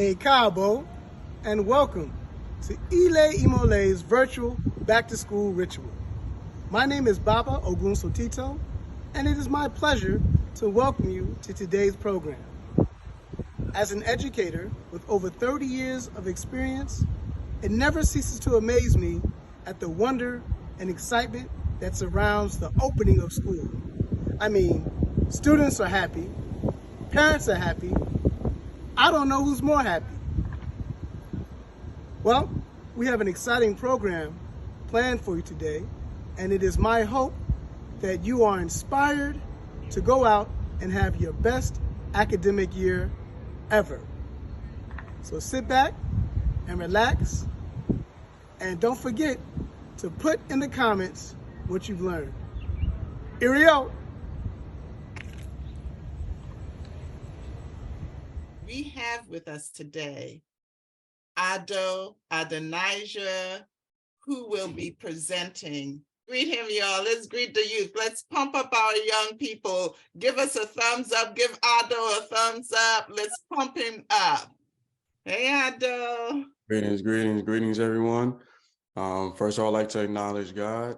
A Cabo, and welcome to Ile Imole's virtual back-to-school ritual. My name is Baba Ogunsotito, and it is my pleasure to welcome you to today's program. As an educator with over 30 years of experience, it never ceases to amaze me at the wonder and excitement that surrounds the opening of school. I mean, students are happy, parents are happy. I don't know who's more happy. Well, we have an exciting program planned for you today, and it is my hope that you are inspired to go out and have your best academic year ever. So sit back and relax, and don't forget to put in the comments what you've learned. Irio! We have with us today Adonijah, who will be presenting. Greet him, y'all. Let's greet the youth. Let's pump up our young people. Give us a thumbs up. Give Ado a thumbs up. Let's pump him up. Hey, Ado. Greetings, everyone. First of all, I'd like to acknowledge God,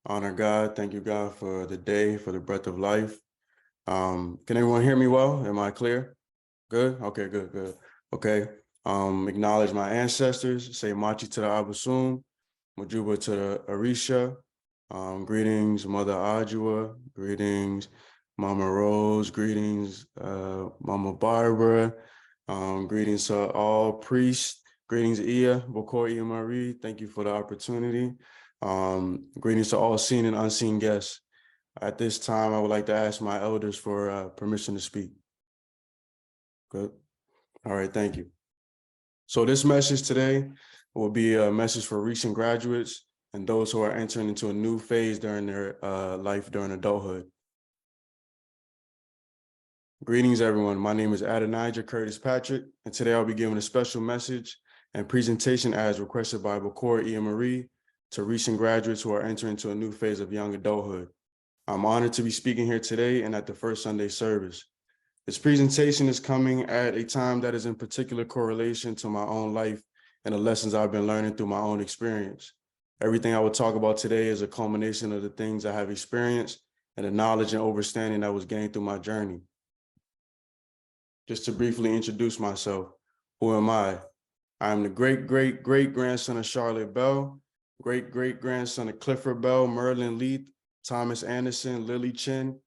honor God. Thank you, God, for the day, for the breath of life. Can everyone hear me well? Am I clear? Good? Okay, good. Okay. Acknowledge my ancestors. Say Machi to the Abasum, Majuba to the Arisha. Greetings, Mother Ajua. Greetings, Mama Rose. Greetings, Mama Barbara. Greetings to all priests. Greetings, Iya, Bokor Iya Marie. Thank you for the opportunity. Greetings to all seen and unseen guests. At this time, I would like to ask my elders for permission to speak. Good. All right, thank you. So this message today will be a message for recent graduates and those who are entering into a new phase during their life during adulthood. Greetings, everyone. My name is Adonijah Curtis Patrick, and today I'll be giving a special message and presentation as requested by Bokor Iya Marie to recent graduates who are entering into a new phase of young adulthood. I'm honored to be speaking here today and at the first Sunday service. This presentation is coming at a time that is in particular correlation to my own life and the lessons I've been learning through my own experience. Everything I will talk about today is a culmination of the things I have experienced and the knowledge and understanding that was gained through my journey. Just to briefly introduce myself, who am I? I am the great-great-great-grandson of Charlotte Bell, great-great-grandson of Clifford Bell, Merlin Leith, Thomas Anderson, Lily Chin.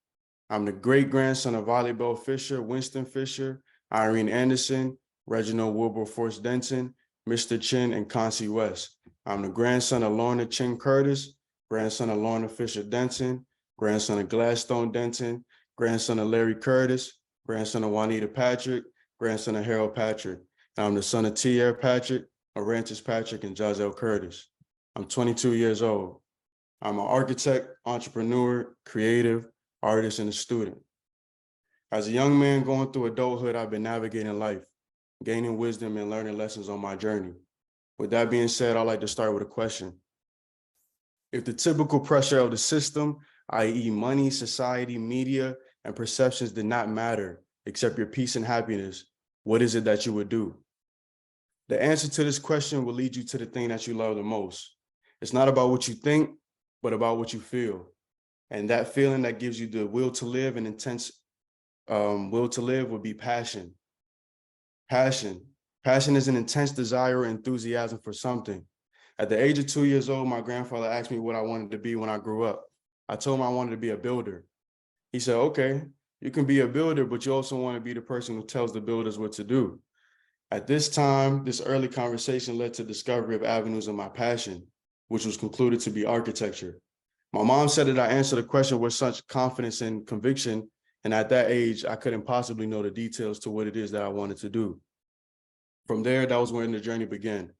I'm the great-grandson of Volleyball Fisher, Winston Fisher, Irene Anderson, Reginald Wilberforce Denton, Mr. Chin, and Concy West. I'm the grandson of Lorna Chin Curtis, grandson of Lorna Fisher Denton, grandson of Gladstone Denton, grandson of Larry Curtis, grandson of Juanita Patrick, grandson of Harold Patrick. And I'm the son of T.R. Patrick, Arantis Patrick, and Jazelle Curtis. I'm 22 years old. I'm an architect, entrepreneur, creative, artist, and a student. As a young man going through adulthood, I've been navigating life, gaining wisdom and learning lessons on my journey. With that being said, I'd like to start with a question. If the typical pressure of the system, i.e. money, society, media, and perceptions did not matter except your peace and happiness, what is it that you would do? The answer to this question will lead you to the thing that you love the most. It's not about what you think, but about what you feel. And that feeling that gives you the will to live and intense will to live would be passion. Passion is an intense desire or enthusiasm for something. At the age of 2 years old, my grandfather asked me what I wanted to be when I grew up. I told him I wanted to be a builder. He said, okay, you can be a builder, but you also want to be the person who tells the builders what to do. At this time, this early conversation led to discovery of avenues of my passion, which was concluded to be architecture. My mom said that I answered the question with such confidence and conviction, and at that age, I couldn't possibly know the details to what it is that I wanted to do. From there, that was when the journey began.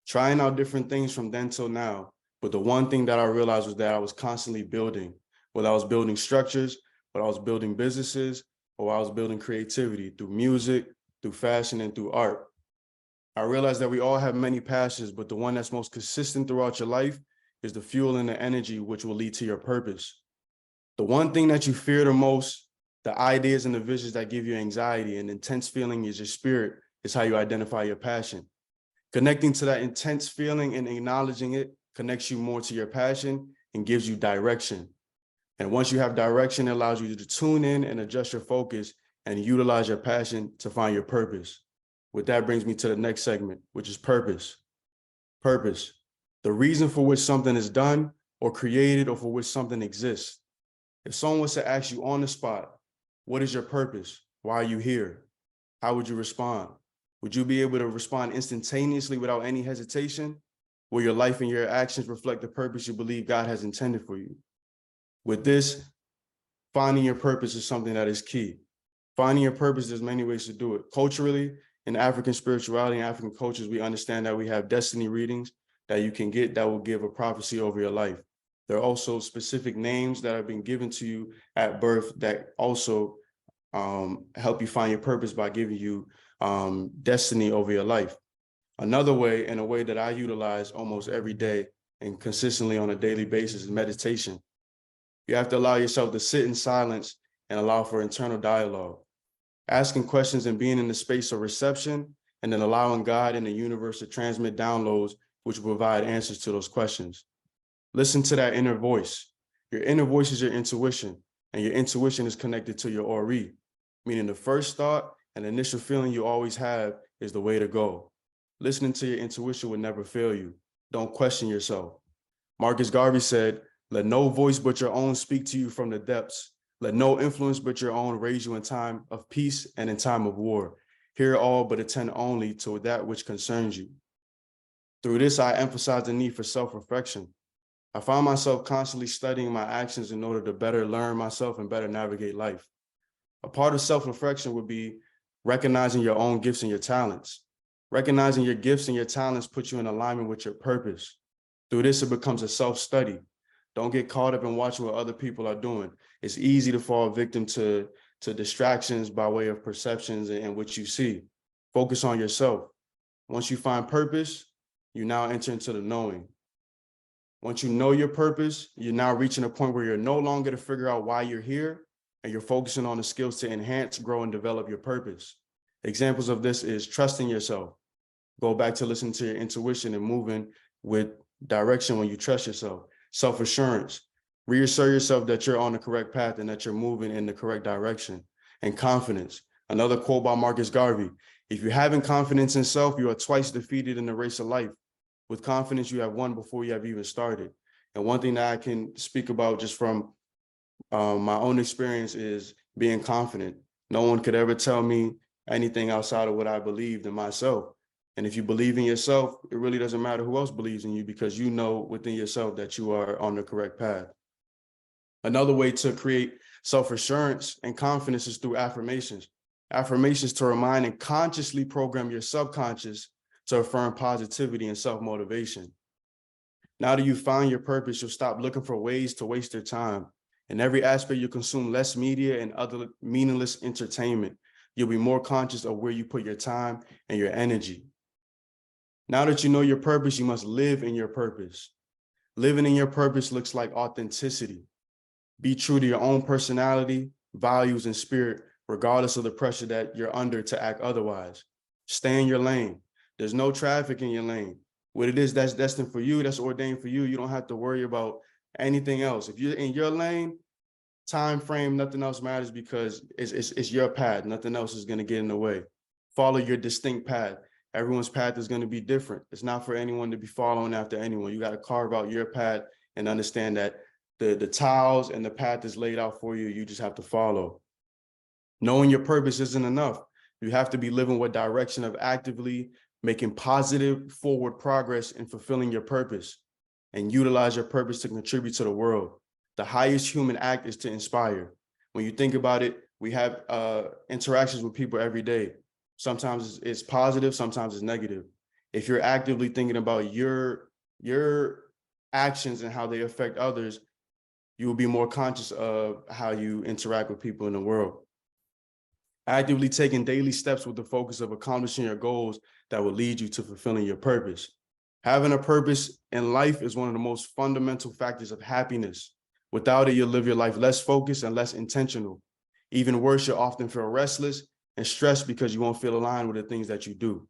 Trying out different things from then till now, but the one thing that I realized was that I was constantly building, whether I was building structures, whether I was building businesses, or I was building creativity through music, through fashion, and through art. I realized that we all have many passions, but the one that's most consistent throughout your life is the fuel and the energy which will lead to your purpose. The one thing that you fear the most, the ideas and the visions that give you anxiety and intense feeling is your spirit, is how you identify your passion. Connecting to that intense feeling and acknowledging it connects you more to your passion and gives you direction. And once you have direction, it allows you to tune in and adjust your focus and utilize your passion to find your purpose. With that brings me to the next segment, which is purpose. Purpose, the reason for which something is done or created or for which something exists. If someone was to ask you on the spot, what is your purpose? Why are you here? How would you respond? Would you be able to respond instantaneously without any hesitation? Will your life and your actions reflect the purpose you believe God has intended for you? With this, finding your purpose is something that is key. Finding your purpose, there's many ways to do it. Culturally, in African spirituality and African cultures, we understand that we have destiny readings that you can get that will give a prophecy over your life. There are also specific names that have been given to you at birth that also help you find your purpose by giving you destiny over your life. Another way, and a way that I utilize almost every day and consistently on a daily basis, is meditation. You have to allow yourself to sit in silence and allow for internal dialogue. Asking questions and being in the space of reception, and then allowing God and the universe to transmit downloads which will provide answers to those questions. Listen to that inner voice. Your inner voice is your intuition, and your intuition is connected to your ori, meaning the first thought and initial feeling you always have is the way to go. Listening to your intuition will never fail you. Don't question yourself. Marcus Garvey said, "Let no voice but your own speak to you from the depths. Let no influence but your own raise you in time of peace and in time of war. Hear all, but attend only to that which concerns you." Through this, I emphasize the need for self-reflection. I find myself constantly studying my actions in order to better learn myself and better navigate life. A part of self-reflection would be recognizing your own gifts and your talents. Recognizing your gifts and your talents puts you in alignment with your purpose. Through this, it becomes a self-study. Don't get caught up in watching what other people are doing. It's easy to fall victim to distractions by way of perceptions and what you see. Focus on yourself. Once you find purpose, you now enter into the knowing. Once you know your purpose, you're now reaching a point where you're no longer to figure out why you're here, and you're focusing on the skills to enhance, grow, and develop your purpose. Examples of this is trusting yourself. Go back to listening to your intuition and moving with direction when you trust yourself. Self-assurance. Reassure yourself that you're on the correct path and that you're moving in the correct direction. And confidence. Another quote by Marcus Garvey: "If you haven't confidence in self, you are twice defeated in the race of life. With confidence, you have won before you have even started." And one thing that I can speak about just from my own experience is being confident. No one could ever tell me anything outside of what I believed in myself. And if you believe in yourself, it really doesn't matter who else believes in you, because you know within yourself that you are on the correct path. Another way to create self-assurance and confidence is through affirmations. Affirmations to remind and consciously program your subconscious to affirm positivity and self-motivation. Now that you find your purpose, you'll stop looking for ways to waste your time. In every aspect, you consume less media and other meaningless entertainment. You'll be more conscious of where you put your time and your energy. Now that you know your purpose, you must live in your purpose. Living in your purpose looks like authenticity. Be true to your own personality, values, and spirit, regardless of the pressure that you're under to act otherwise. Stay in your lane. There's no traffic in your lane. What it is that's destined for you, that's ordained for you, you don't have to worry about anything else. If you're in your lane, time frame, nothing else matters, because it's your path. Nothing else is going to get in the way. Follow your distinct path. Everyone's path is going to be different. It's not for anyone to be following after anyone. You got to carve out your path and understand that the tiles and the path is laid out for you. You just have to follow. Knowing your purpose isn't enough. You have to be living with direction of actively making positive forward progress in fulfilling your purpose, and utilize your purpose to contribute to the world. The highest human act is to inspire. When you think about it, we have interactions with people every day. Sometimes it's positive, sometimes it's negative. If you're actively thinking about your actions and how they affect others, you will be more conscious of how you interact with people in the world. Actively taking daily steps with the focus of accomplishing your goals that will lead you to fulfilling your purpose. Having a purpose in life is one of the most fundamental factors of happiness. Without it, you'll live your life less focused and less intentional. Even worse, you'll often feel restless and stressed because you won't feel aligned with the things that you do.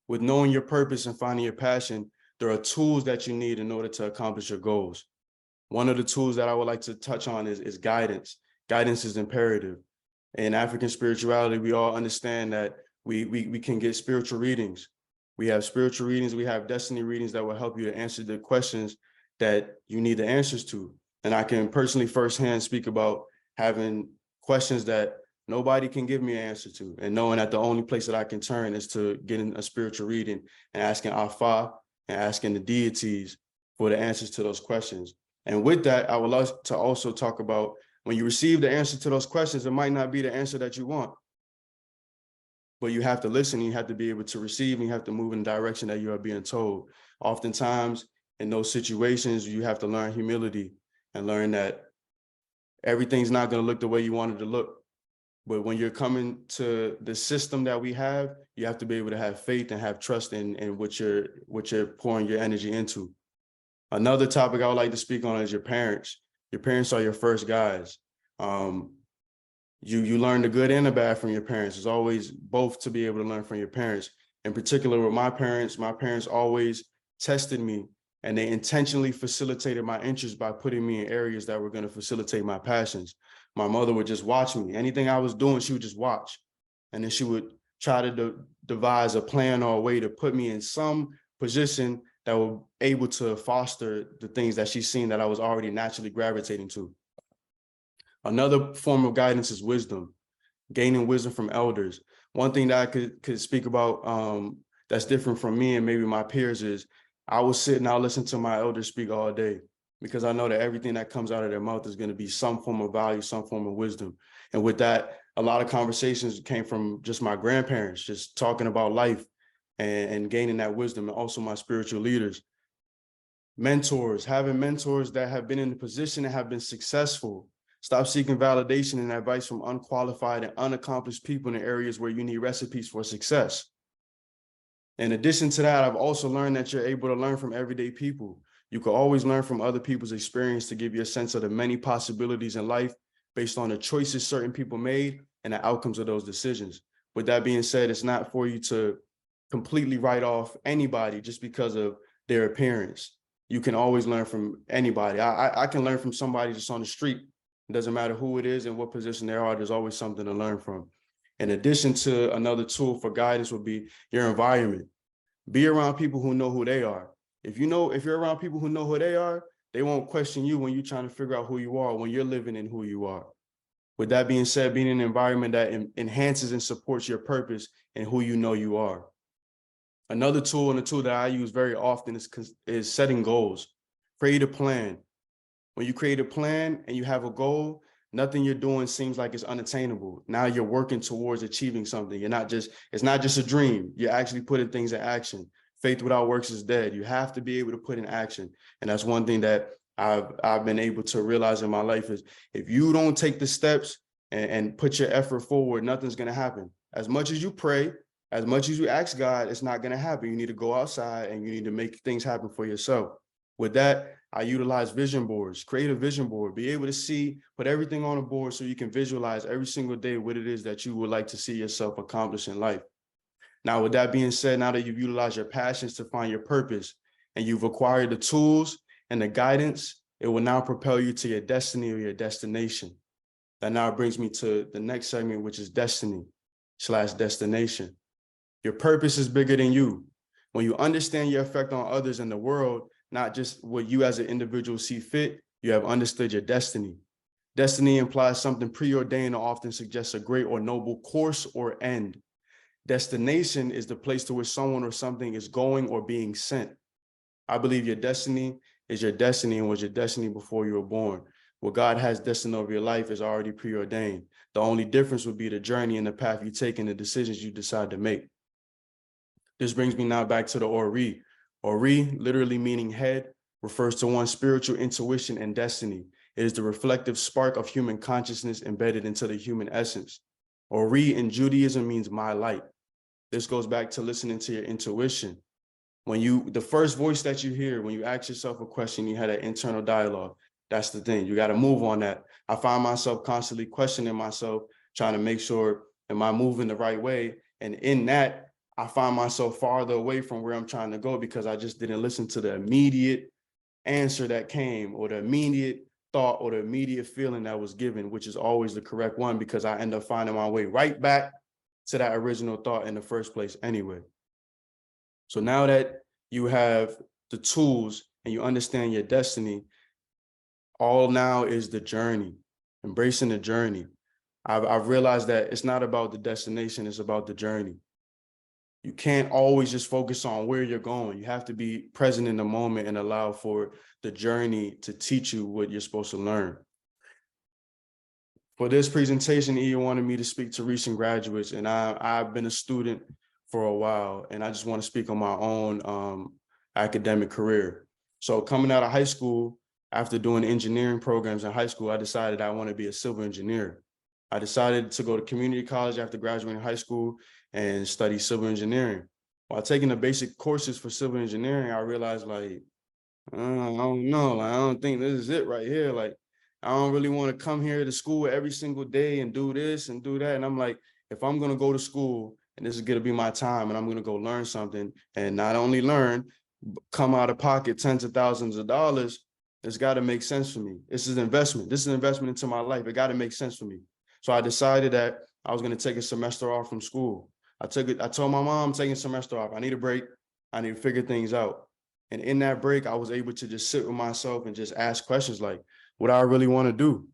With knowing your purpose and finding your passion, there are tools that you need in order to accomplish your goals. One of the tools that I would like to touch on is guidance. Guidance is imperative. In African spirituality, we all understand that we can get spiritual readings. We have spiritual readings, we have destiny readings that will help you to answer the questions that you need the answers to. And I can personally firsthand speak about having questions that nobody can give me an answer to, and knowing that the only place that I can turn is to getting a spiritual reading and asking Afa and asking the deities for the answers to those questions. And with that, I would love to also talk about when you receive the answer to those questions, it might not be the answer that you want, but you have to listen, and you have to be able to receive, and you have to move in the direction that you are being told. Oftentimes in those situations, you have to learn humility and learn that everything's not going to look the way you want it to look. But when you're coming to the system that we have, you have to be able to have faith and have trust in what you're pouring your energy into. Another topic I would like to speak on is your parents. Your parents are your first guides. You learn the good and the bad from your parents. It's always both to be able to learn from your parents. In particular with my parents always tested me, and they intentionally facilitated my interests by putting me in areas that were going to facilitate my passions. My mother would just watch me. Anything I was doing, she would just watch. And then she would try to devise a plan or a way to put me in some position that were able to foster the things that she's seen that I was already naturally gravitating to. Another form of guidance is wisdom, gaining wisdom from elders. One thing that I could speak about that's different from me and maybe my peers is I will sit and I'll listen to my elders speak all day, because I know that everything that comes out of their mouth is going to be some form of value, some form of wisdom. And with that, a lot of conversations came from just my grandparents, just talking about life and gaining that wisdom, and also my spiritual leaders. Mentors, having mentors that have been in the position and have been successful. Stop seeking validation and advice from unqualified and unaccomplished people in areas where you need recipes for success. In addition to that, I've also learned that you're able to learn from everyday people. You can always learn from other people's experience to give you a sense of the many possibilities in life based on the choices certain people made and the outcomes of those decisions. With that being said, it's not for you to completely write off anybody just because of their appearance. You can always learn from anybody. I can learn from somebody just on the street. It doesn't matter who it is and what position they are, there's always something to learn from. In addition to, another tool for guidance would be your environment. Be around people who know who they are. If you're around people who know who they are, they won't question you when you're trying to figure out who you are, when you're living in who you are. With that being said, being in an environment that enhances and supports your purpose and who you know you are. Another tool, and a tool that I use very often, is setting goals. Create a plan. When you create a plan and you have a goal, nothing you're doing seems like it's unattainable. Now you're working towards achieving something. It's not just a dream. You're actually putting things in action. Faith without works is dead. You have to be able to put in action. And that's one thing that I've been able to realize in my life is if you don't take the steps and put your effort forward, nothing's going to happen. As much as you pray, as much as you ask God, it's not going to happen. You need to go outside and you need to make things happen for yourself. With that, I utilize vision boards. Create a vision board. Be able to see, put everything on a board so you can visualize every single day what it is that you would like to see yourself accomplish in life. Now, with that being said, now that you've utilized your passions to find your purpose and you've acquired the tools and the guidance, it will now propel you to your destiny or your destination. That now brings me to the next segment, which is destiny/destination. Your purpose is bigger than you. When you understand your effect on others in the world, not just what you as an individual see fit, you have understood your destiny. Destiny implies something preordained or often suggests a great or noble course or end. Destination is the place to which someone or something is going or being sent. I believe your destiny is your destiny and was your destiny before you were born. What God has destined over your life is already preordained. The only difference would be the journey and the path you take and the decisions you decide to make. This brings me now back to the Ori. Ori, literally meaning head, refers to one's spiritual intuition and destiny. It is the reflective spark of human consciousness embedded into the human essence. Ori in Judaism means my light. This goes back to listening to your intuition. The first voice that you hear, when you ask yourself a question, you had an internal dialogue. That's the thing. You got to move on that. I find myself constantly questioning myself, trying to make sure Am I moving the right way? And in that, I find myself farther away from where I'm trying to go because I just didn't listen to the immediate answer that came, or the immediate thought, or the immediate feeling that was given, which is always the correct one, because I end up finding my way right back to that original thought in the first place anyway. So now that you have the tools and you understand your destiny, all now is the journey, embracing the journey. I've realized that it's not about the destination, it's about the journey. You can't always just focus on where you're going. You have to be present in the moment and allow for the journey to teach you what you're supposed to learn. For this presentation, Ian wanted me to speak to recent graduates, and I've been a student for a while, and I just want to speak on my own academic career. So coming out of high school, after doing engineering programs in high school, I decided I want to be a civil engineer. I decided to go to community college after graduating high school and study civil engineering. While taking the basic courses for civil engineering, I realized, like, I don't know, like, I don't think this is it right here. Like, I don't really want to come here to school every single day and do this and do that. And I'm like, if I'm going to go to school and this is going to be my time and I'm going to go learn something, and not only learn, come out of pocket tens of thousands of dollars, it's got to make sense for me. This is an investment. This is an investment into my life. It got to make sense for me. So I decided that I was going to take a semester off from school. I told my mom I'm taking a semester off. I need a break. I need to figure things out. And in that break, I was able to just sit with myself and just ask questions like, what do I really want to do?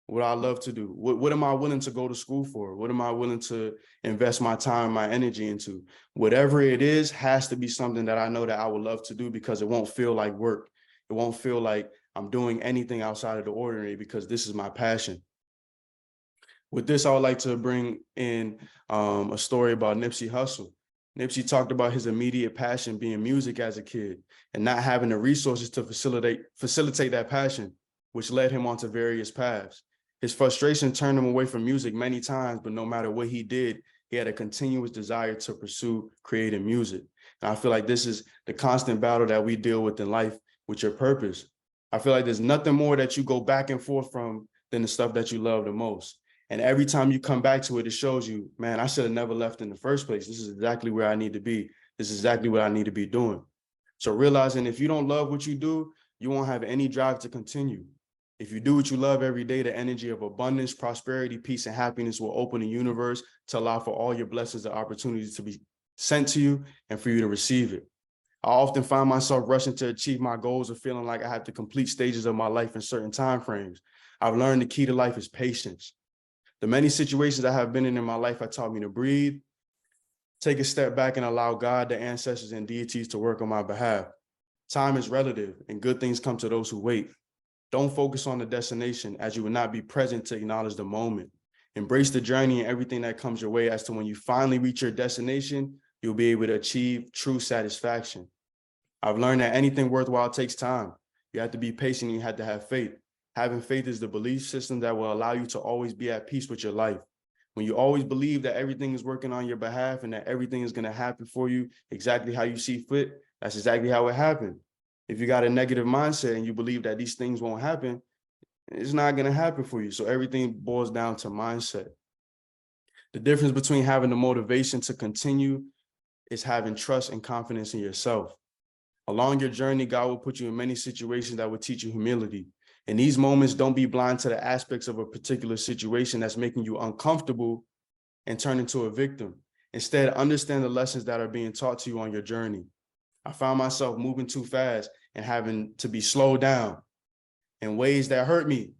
What I love to do? What am I willing to go to school for? What am I willing to invest my time, my energy into? Whatever it is has to be something that I know that I would love to do, because it won't feel like work. It won't feel like I'm doing anything outside of the ordinary, because this is my passion. With this, I would like to bring in a story about Nipsey Hussle. Nipsey talked about his immediate passion being music as a kid and not having the resources to facilitate that passion, which led him onto various paths. His frustration turned him away from music many times, but no matter what he did, he had a continuous desire to pursue creating music. And I feel like this is the constant battle that we deal with in life with your purpose. I feel like there's nothing more that you go back and forth from than the stuff that you love the most. And every time you come back to it, it shows you, man, I should have never left in the first place. This is exactly where I need to be. This is exactly what I need to be doing. So realizing if you don't love what you do, you won't have any drive to continue. If you do what you love every day, the energy of abundance, prosperity, peace, and happiness will open the universe to allow for all your blessings and opportunities to be sent to you and for you to receive it. I often find myself rushing to achieve my goals or feeling like I have to complete stages of my life in certain time frames. I've learned the key to life is patience. The many situations I have been in my life have taught me to breathe, take a step back, and allow God, the ancestors, and deities to work on my behalf. Time is relative, and good things come to those who wait. Don't focus on the destination, as you will not be present to acknowledge the moment. Embrace the journey and everything that comes your way, as to when you finally reach your destination, you'll be able to achieve true satisfaction. I've learned that anything worthwhile takes time. You have to be patient, and you have to have faith. Having faith is the belief system that will allow you to always be at peace with your life. When you always believe that everything is working on your behalf and that everything is going to happen for you exactly how you see fit, that's exactly how it happened. If you got a negative mindset and you believe that these things won't happen, it's not going to happen for you. So everything boils down to mindset. The difference between having the motivation to continue is having trust and confidence in yourself. Along your journey, God will put you in many situations that will teach you humility. In these moments, don't be blind to the aspects of a particular situation that's making you uncomfortable and turn into a victim. Instead, understand the lessons that are being taught to you on your journey. I found myself moving too fast and having to be slowed down in ways that hurt me.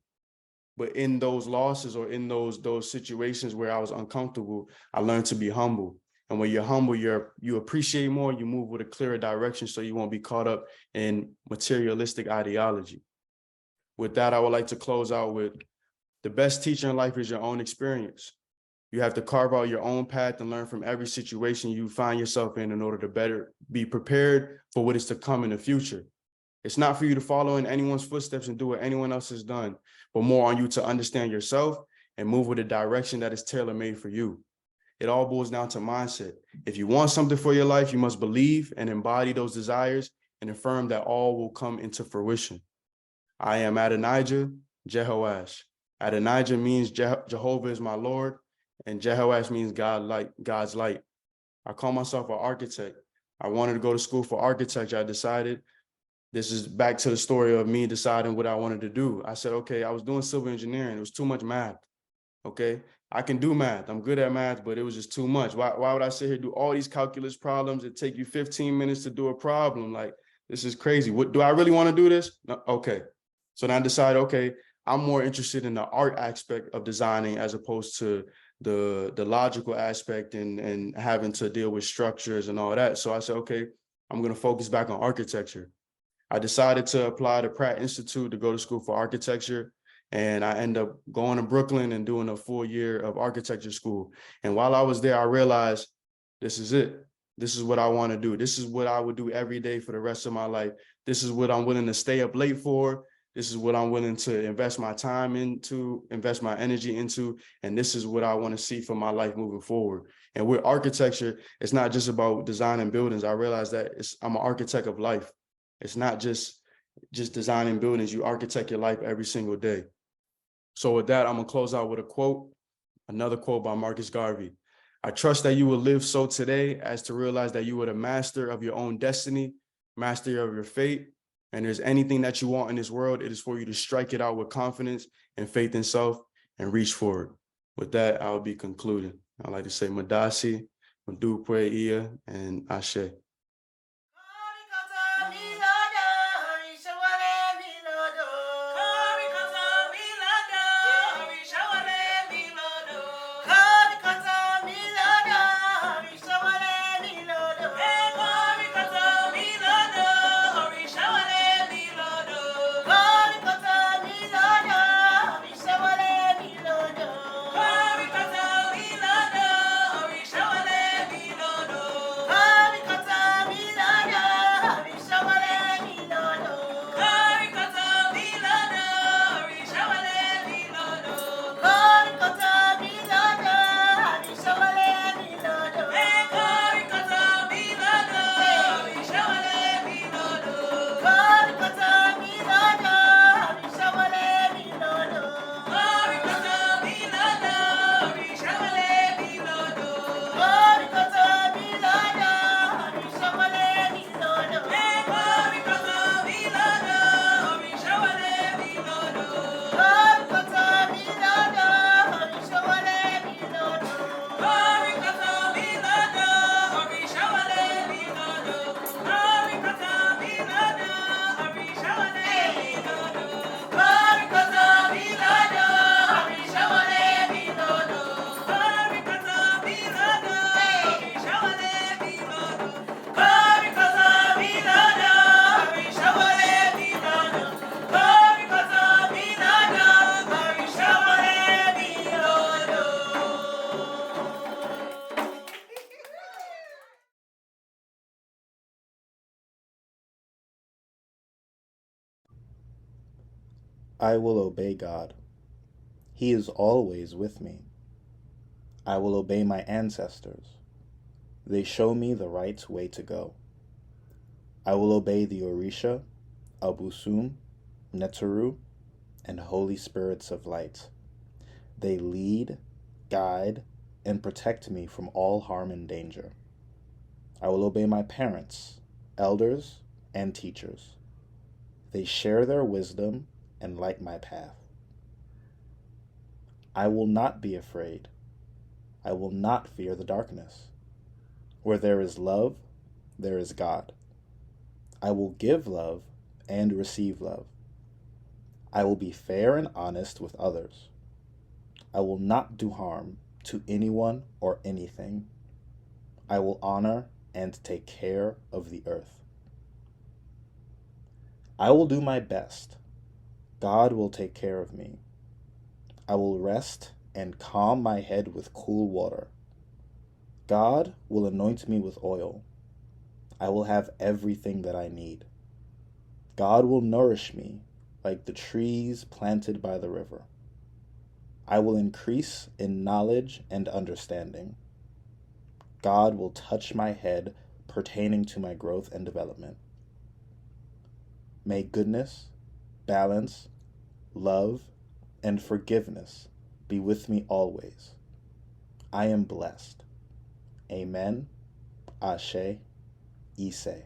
But in those losses, or in those situations where I was uncomfortable, I learned to be humble. And when you're humble, you appreciate more, you move with a clearer direction, so you won't be caught up in materialistic ideology. With that, I would like to close out with, the best teacher in life is your own experience. You have to carve out your own path and learn from every situation you find yourself in order to better be prepared for what is to come in the future. It's not for you to follow in anyone's footsteps and do what anyone else has done, but more on you to understand yourself and move with a direction that is tailor-made for you. It all boils down to mindset. If you want something for your life, you must believe and embody those desires and affirm that all will come into fruition. I am Adonijah Jehoash. Adonijah means Jehovah is my Lord, and Jehoash means God's light. I call myself an architect. I wanted to go to school for architecture. I decided, this is back to the story of me deciding what I wanted to do. I said, okay, I was doing civil engineering. It was too much math. Okay, I can do math. I'm good at math, but it was just too much. Why would I sit here do all these calculus problems? It take you 15 minutes to do a problem. Like, this is crazy. What do I really want to do this? No, okay. So then I decided, okay, I'm more interested in the art aspect of designing as opposed to the logical aspect and having to deal with structures and all that. So I said, okay, I'm going to focus back on architecture. I decided to apply to Pratt Institute to go to school for architecture. And I ended up going to Brooklyn and doing a full year of architecture school. And while I was there, I realized this is it. This is what I want to do. This is what I would do every day for the rest of my life. This is what I'm willing to stay up late for. This is what I'm willing to invest my time into, invest my energy into. And this is what I want to see for my life moving forward. And with architecture, it's not just about designing buildings. I realized that I'm an architect of life. It's not just designing buildings. You architect your life every single day. So with that, I'm gonna close out with a quote, another quote by Marcus Garvey. I trust that you will live so today as to realize that you are the master of your own destiny, master of your fate. And there's anything that you want in this world, it is for you to strike it out with confidence and faith in self and reach for it. With that, I'll be concluding. I'd like to say Madasi, Madupwe Iya, and Ashe. I will obey God. He is always with me. I will obey my ancestors. They show me the right way to go. I will obey the Orisha, Abusum, Neteru, and Holy Spirits of Light. They lead, guide, and protect me from all harm and danger. I will obey my parents, elders, and teachers. They share their wisdom and light my path. I will not be afraid. I will not fear the darkness. Where there is love, there is God. I will give love and receive love. I will be fair and honest with others. I will not do harm to anyone or anything. I will honor and take care of the earth. I will do my best. God will take care of me. I will rest and calm my head with cool water. God will anoint me with oil. I will have everything that I need. God will nourish me like the trees planted by the river. I will increase in knowledge and understanding. God will touch my head pertaining to my growth and development. May goodness, balance, love, and forgiveness be with me always. I am blessed. Amen. Ashe. Ise.